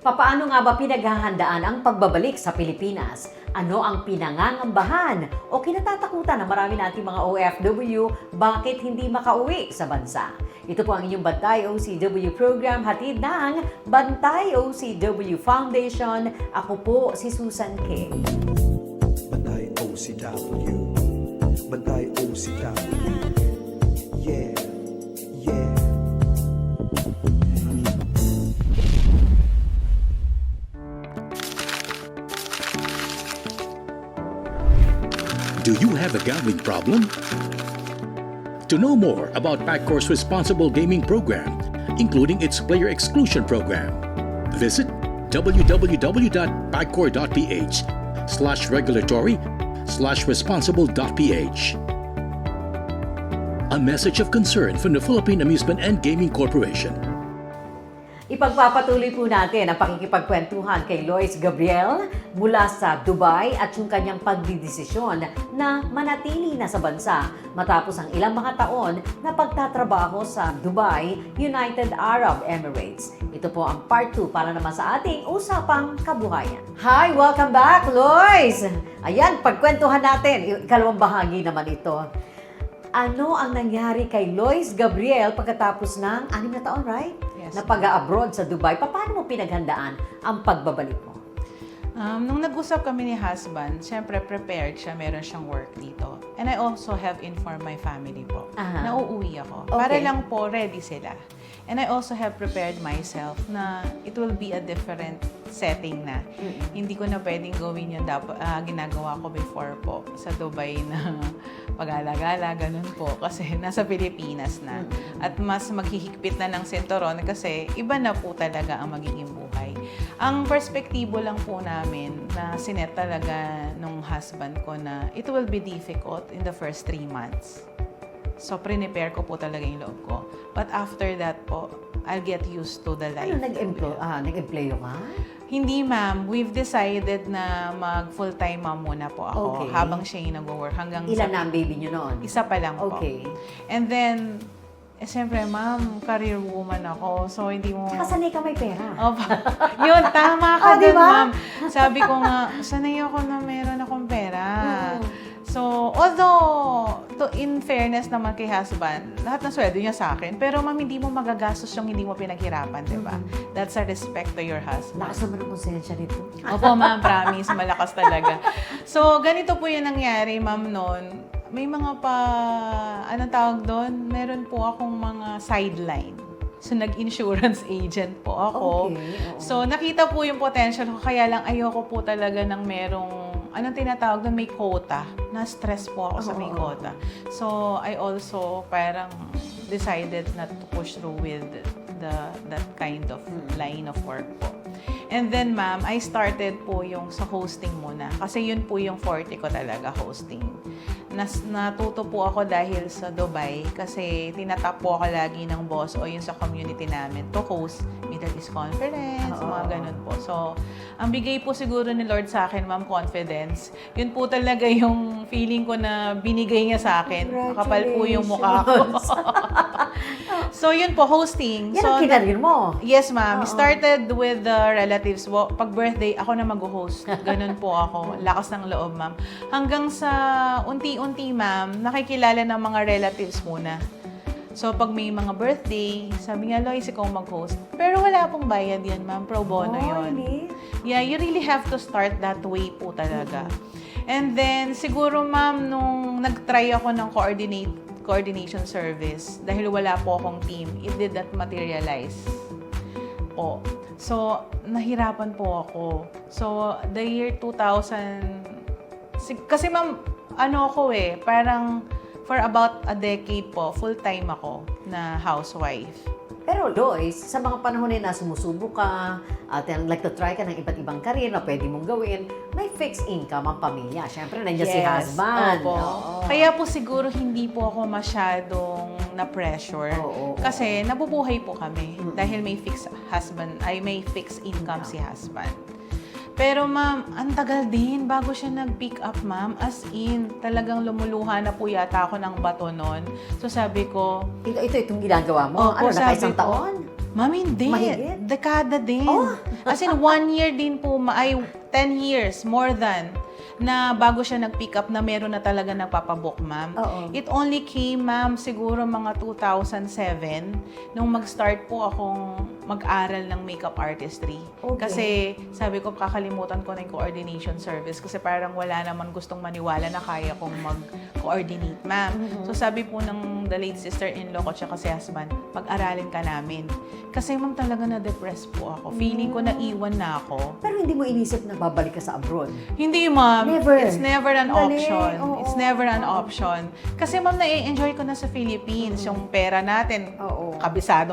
Papaano nga ba pinaghahandaan ang pagbabalik sa Pilipinas? Ano ang pinangangambahan o kinatatakutan ng marami nating mga OFW bakit hindi makauwi sa bansa? Ito po ang inyong Bantay OCW program hatid ng Bantay OCW Foundation. Ako po si Susan K. Bantay OCW. Bantay OCW. Yeah. Yeah. Do you have a gambling problem? To know more about PAGCOR's responsible gaming program, including its player exclusion program, visit www.pagcor.ph/regulatory/responsible.ph. A message of concern from the Philippine Amusement and Gaming Corporation. Ipagpapatuloy po natin ang pakikipagkwentuhan kay Lois Gabriel mula sa Dubai at yung kanyang pagdidesisyon na manatili na sa bansa matapos ang ilang mga taon na pagtatrabaho sa Dubai, United Arab Emirates. Ito po ang part 2 para naman sa ating usapang kabuhayan. Hi! Welcome back, Lois! Ayan, pagkwentuhan natin. Ikalawang bahagi naman ito. Ano ang nangyari kay Lois Gabriel pagkatapos ng 6 na taon, right? Yes. Na pag-abroad sa Dubai. Paano mo pinaghandaan ang pagbabalik mo? Nung nag-usap kami ni husband, syempre prepared siya, meron siyang work dito. And I also have informed my family po Aha. na uuwi ako. Okay. Para lang po ready sila. And I also have prepared myself na it will be a different setting na. Hindi ko na pwedeng gawin yung ginagawa ko before po sa Dubai na pag-alagala, ganun po. Kasi nasa Pilipinas na. At mas maghihigpit na ng sentoron kasi iba na po talaga ang magiging buhay. Ang perspektibo lang po namin na sinet talaga nung husband ko na it will be difficult in the first 3 months. So, prepare ko po talaga yung loob ko. But after that po, I'll get used to the life. Ano, nag-employo ka? Hindi, ma'am. We've decided na mag full-time mom muna po ako Okay. habang siya yung nag-work. Hanggang Ilan na ang baby nyo noon? Isa pa lang po. Okay. And then, siyempre, ma'am, career woman ako. So, hindi mo... Tsaka sanay ka may pera. Opo. Yun, tama ka Di dun, ba? ma'am. Sabi ko nga, sanay ako na meron akong pera. Oo. So, although, in fairness naman kay husband, lahat ng sweldo niya sa akin, pero ma'am, hindi mo magagastos yung hindi mo pinaghirapan, di ba? That's a respect to your husband. Lakas naman ang konsensya nito. Opo, ma'am, promise, malakas talaga. So, ganito po yung nangyari, ma'am, noon. May mga anong tawag doon? Meron po akong mga sideline. So, nag-insurance agent po ako. Okay, oo. So, nakita po yung potential ko, kaya lang ayoko po talaga ng merong, anong tinatawag doon, may quota. Na-stress po ako sa may Oo. quota. So, I also parang decided not to push through with that kind of line of work po. And then, ma'am, I started po yung sa hosting muna. Kasi yun po yung forte ko talaga, hosting. Natuto po ako dahil sa Dubai kasi tinatap po ako lagi ng boss o yung sa community namin to host Middle East Conference, mga ganun po. So, ang bigay po siguro ni Lord sa akin, ma'am, confidence. Yun po talaga yung feeling ko na binigay niya sa akin. Kapal po yung mukha ko. So, yun po, hosting. Yan So, ang kinarir mo. yes, ma'am. Started with the relatives. Pag birthday, ako na mag-host. Ganun po ako. Lakas ng loob, ma'am. Hanggang sa unti-unti, ma'am, nakikilala ng mga relatives muna. So, pag may mga birthday, sabi nga, Lois, ikaw mag-host. Pero wala pong bayad yan, ma'am. Pro bono yun. Really? Yeah, you really have to start that way po talaga. And then, siguro, ma'am, nung nag-try ako ng coordination service, dahil wala po akong team, it did not materialize po. So, nahirapan po ako. So, the year 2000, kasi ma'am, parang for about a decade po, full-time ako na housewife. Pero Lois, sa mga panahon na sumusubok ka at nagtatry ka ng iba't ibang karir na pwede mong gawin, may fixed income ang pamilya. Siyempre, nandiyan si husband. Opo. Oo. Kaya po siguro hindi po ako masyadong na-pressure. Oo. Kasi nabubuhay po kami dahil may fixed income si husband. Pero ma'am, ang tagal din bago siya nag-pick up, ma'am. As in, talagang lumuluha na po yata ako ng bato nun. So sabi ko, Itong ginagawa mo? Opo, Naka isang sabi ko, taon? Ma'am, hindi. Mahigit? dekada din. Oh! As in, 1 year din po, ay 10 years, more than, na bago siya nag-pick up na meron na talaga nagpapabook, ma'am. Oo. It only came, ma'am, siguro mga 2007, nung mag-start po akong mag-aral ng makeup artistry. Okay. Kasi sabi ko, kakalimutan ko na yung coordination service kasi parang wala naman gustong maniwala na kaya kong mag-coordinate, ma'am. So sabi po ng the late sister-in-law ko tsaka si husband, pag-aralin ka namin. Kasi ma'am talaga na-depress po ako. Feeling ko na iwan na ako. Pero hindi mo inisip na babalik ka sa abroad? Hindi, ma'am. Never. It's never an Galing. option. Oo. It's never an option. Kasi ma'am, na-enjoy ko na sa Philippines. Yung pera natin, Oo. kabisado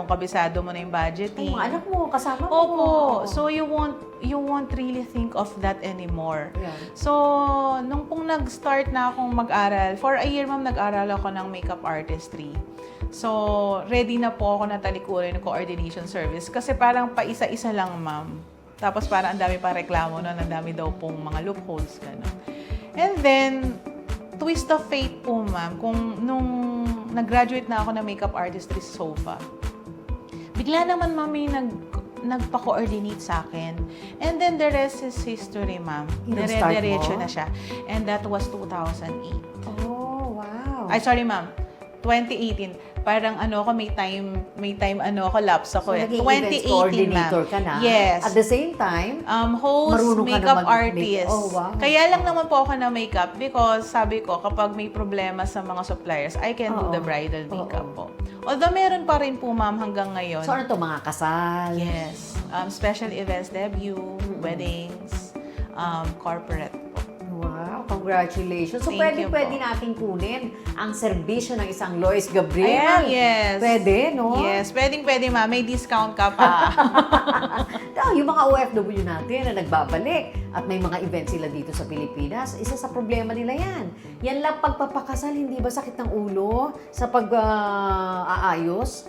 mo na yung budgeting. Ay, mga anak mo, kasama mo. Opo. Oo. So, you won't really think of that anymore. Yeah. So, nung pong nag-start na akong mag-aral, for a year, ma'am, nag-aral ako ng makeup artistry. So, ready na po ako na talikurin ng coordination service. Kasi parang paisa-isa lang, ma'am. Tapos parang ang dami pa reklamo nun, ang dami daw pong mga loopholes, gano'n. And then, twist of fate po, ma'am, kung nung nag-graduate na ako ng makeup artistry sa SOFA, bigla naman, ma'am, may nagpa-coordinate sa akin. And then, the rest is history, ma'am. Start Dire-diretso mo? na siya. And that was 2008. Oh, wow. Ay, sorry, ma'am. 2018. Parang may time lapse ako So, eh. naging events 2018, coordinator ma'am. ka na. Yes. At the same time, Host, marunong ka na makeup mag-make- artist. Oh, wow. Kaya lang naman po ako na makeup because sabi ko, kapag may problema sa mga suppliers, I can do Oo. the bridal makeup Oo. po. Although meron pa rin po, ma'am, hanggang ngayon. so ano to, mga kasal? Yes. Special events, debut, weddings, corporate po. Wow, congratulations. So, Thank you pwede po. nating kunin ang serbisyo ng isang Lois Gabriel. Ayan, yes. Pwede, no? Yes, pwede, ma'am. May discount ka pa. Yung mga OFW natin na nagbabalik at may mga event sila dito sa Pilipinas, isa sa problema nila yan. Yan lang pagpapakasal, hindi ba sakit ng ulo sa pag-aayos?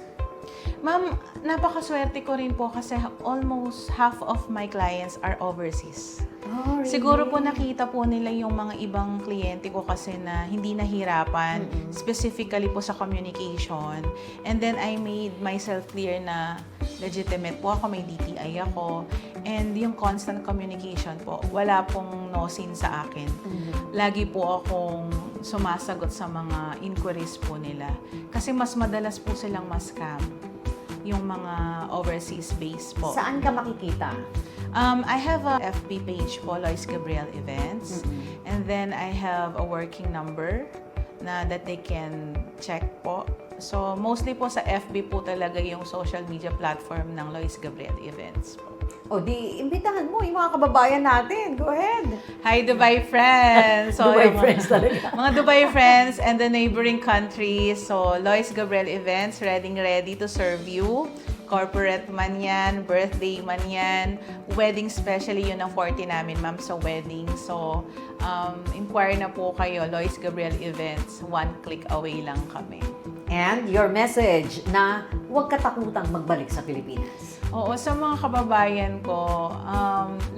Ma'am, napakaswerte ko rin po kasi almost half of my clients are overseas. Oh, really? Siguro po nakita po nila yung mga ibang kliyente ko kasi na hindi nahirapan, specifically po sa communication. And then I made myself clear na legitimate po ako, may DTI ako. And yung constant communication po, wala pong no-sin sa akin. Lagi po akong sumasagot sa mga inquiries po nila. Kasi mas madalas po silang ma-scam yung mga overseas base po. Saan ka makikita? I have a FB page po, Lois Gabriel Events. And then I have a working number na that they can check po. So, mostly po sa FB po talaga yung social media platform ng Lois Gabriel Events po. O di, imbitahan mo yung mga kababayan natin. Go ahead. Hi, Dubai friends! Dubai yung friends talaga. Mga Dubai friends and the neighboring countries. So, Lois Gabriel Events, ready to serve you. Corporate man yan, birthday man yan, wedding especially yun ang forte namin, ma'am, sa wedding. So, inquire na po kayo, Lois Gabriel Events, 1 click away lang kami. And your message na huwag katakutang magbalik sa Pilipinas. Oo, sa mga kababayan ko,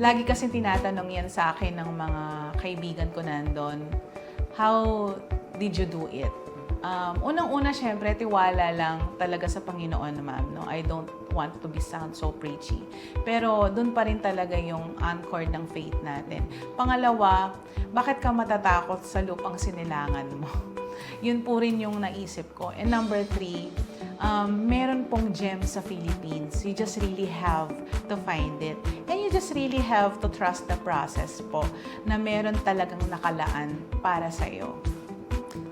lagi kasi tinatanong yan sa akin ng mga kaibigan ko nandun, how did you do it? Unang-una, syempre, tiwala lang talaga sa Panginoon, ma'am. No? I don't want to sound so preachy. Pero doon pa rin talaga yung anchor ng faith natin. Pangalawa, bakit ka matatakot sa lupang sinilangan mo? Yun po rin yung naisip ko. And number 3, meron pong gem sa Philippines. You just really have to find it. And you just really have to trust the process po na meron talagang nakalaan para sa'yo.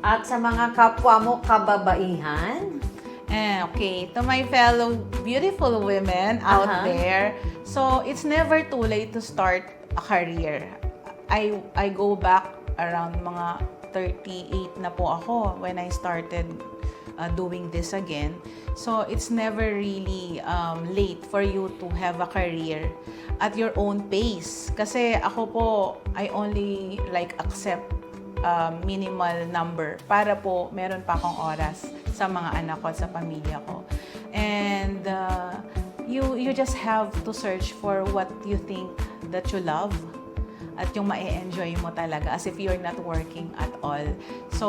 At sa mga kapwa mo kababaihan, Okay, to my fellow beautiful women out Uh-huh. there, so it's never too late to start a career. I go back around mga 38 na po ako when I started doing this again. So it's never really late for you to have a career at your own pace. Kasi ako po, I only accept minimal number para po meron pa akong oras sa mga anak ko at sa pamilya ko. And you just have to search for what you think that you love at yung ma-enjoy mo talaga as if you're not working at all. So,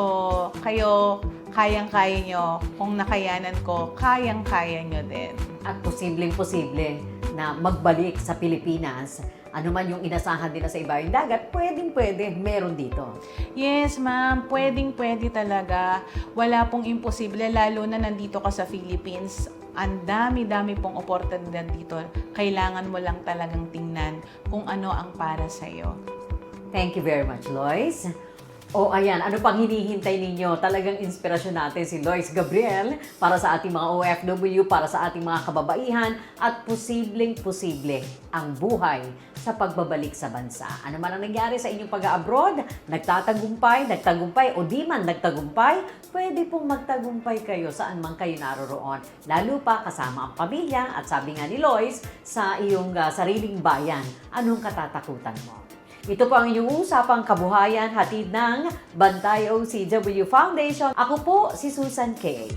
kayo, kayang-kaya nyo. Kung nakayanan ko, kayang-kaya nyo din. at posibleng-posible na magbalik sa Pilipinas. Ano man yung inasahan nila sa ibayong dagat, pwedeng-pwede, meron dito. Yes, ma'am. Pwedeng-pwede talaga. Wala pong imposible, lalo na nandito ka sa Philippines. Ang dami-dami pong oportunidad dito. Kailangan mo lang talagang tingnan kung ano ang para sa'yo. Thank you very much, Lois. O ayan, ano pang hinihintay ninyo? Talagang inspirasyon natin si Lois Gabriel para sa ating mga OFW, para sa ating mga kababaihan at posibleng-posible ang buhay sa pagbabalik sa bansa. Ano man ang nangyari sa inyong pag-abroad, nagtagumpay, o di man nagtagumpay, pwede pong magtagumpay kayo saan man kayo naroroon. Lalo pa kasama ang pamilya at sabi nga ni Lois, sa iyong sariling bayan, anong katatakutan mo? Ito po ang inyong usapang kabuhayan hatid ng Bantay OCW Foundation. Ako po si Susan Kay.